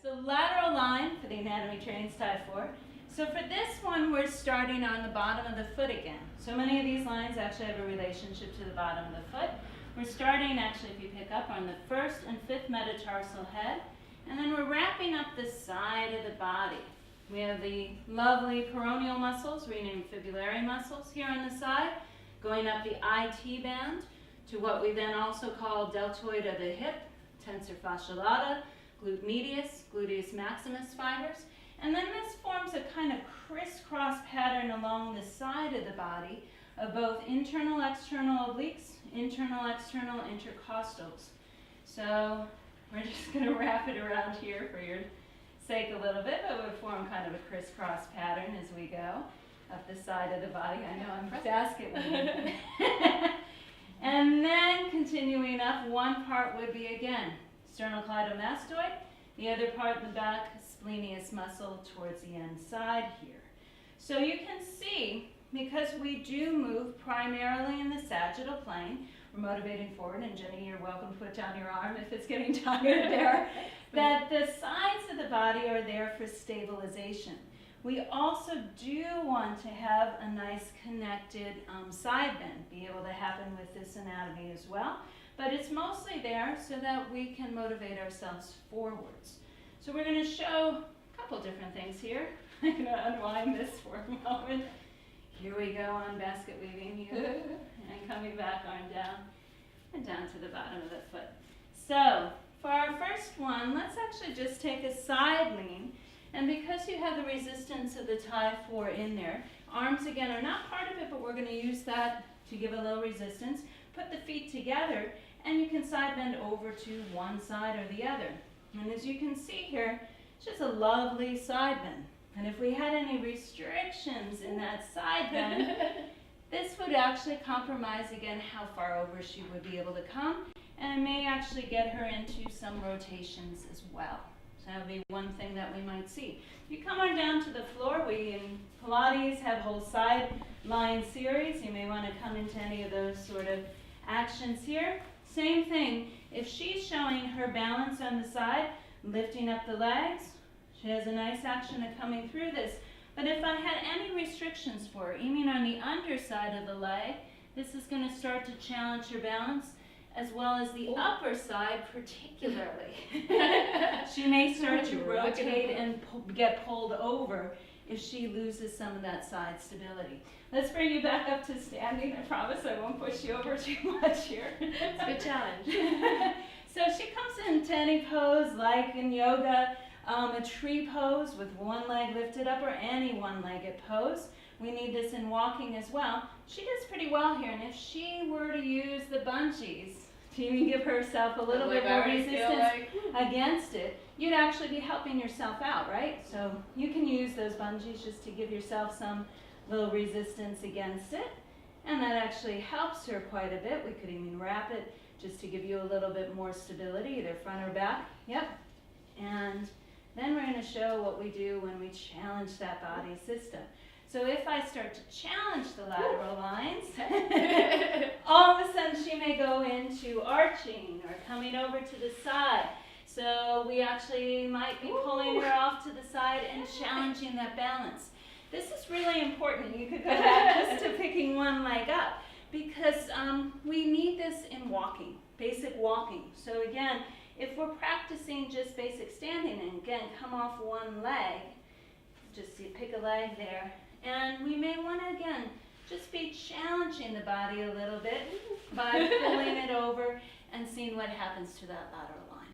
So lateral line for the anatomy training style 4. So for this one, we're starting on the bottom of the foot again. So many of these lines actually have a relationship to the bottom of the foot. We're starting, actually, if you pick up, on the 1st and 5th metatarsal head. And then we're wrapping up the side of the body. We have the lovely peroneal muscles, renamed fibulary muscles, here on the side, going up the IT band to what we then also call deltoid of the hip, tensor fasciae lata, glute medius, gluteus maximus fibers. And then this forms a kind of crisscross pattern along the side of the body of both internal, external obliques, internal, external intercostals. So we're just going to wrap it around here for your sake a little bit, but we'll form kind of a crisscross pattern as we go up the side of the body. I know I'm basket weaving. And then continuing up, one part would be again sternocleidomastoid, the other part in the back, splenius muscle towards the end side here. So you can see, because we do move primarily in the sagittal plane, we're motivating forward, and Jenny, you're welcome to put down your arm if it's getting tired there, that the sides of the body are there for stabilization. We also do want to have a nice connected side bend, be able to happen with this anatomy as well. But it's mostly there so that we can motivate ourselves forwards. So we're going to show a couple different things here. I'm going to unwind this for a moment. Here we go on basket weaving you, and coming back, arm down, and down to the bottom of the foot. So for our first one, let's actually just take a side lean. And because you have the resistance of the tie 4 in there, arms again are not part of it, but we're going to use that to give a little resistance. Put the feet together, and you can side bend over to one side or the other. And as you can see here, it's just a lovely side bend. And if we had any restrictions in that side bend, this would actually compromise again how far over she would be able to come, and it may actually get her into some rotations as well. So that would be one thing that we might see. If you come on down to the floor, we in Pilates have whole side line series. You may want to come into any of those sort of actions here. Same thing, if she's showing her balance on the side, lifting up the legs, she has a nice action of coming through this. But if I had any restrictions for her, even on the underside of the leg, this is going to start to challenge her balance, as well as the upper side particularly. She may start to rotate and get pulled over if she loses some of that side stability. Let's bring you back up to standing. I promise I won't push you over too much here. It's a good challenge. So she comes into any pose, like in yoga, a tree pose with one leg lifted up, or any one-legged pose. We need this in walking as well. She does pretty well here, and if she were to use the bungees to even give herself a little bit more resistance against it, you'd actually be helping yourself out, right? So you can use those bungees just to give yourself some little resistance against it, and that actually helps her quite a bit. We could even wrap it just to give you a little bit more stability, either front or back. Yep. And then we're going to show what we do when we challenge that body system. So if I start to challenge the lateral lines, all of a sudden she may go into arching or coming over to the side. So we actually might be pulling her off to the side and challenging that balance. This is really important. You could go back just to picking one leg up, because we need this in walking, basic walking. So again, if we're practicing just basic standing, and again, come off one leg, just pick a leg there. And we may want to, again, just be challenging the body a little bit by pulling it over and seeing what happens to that lateral line.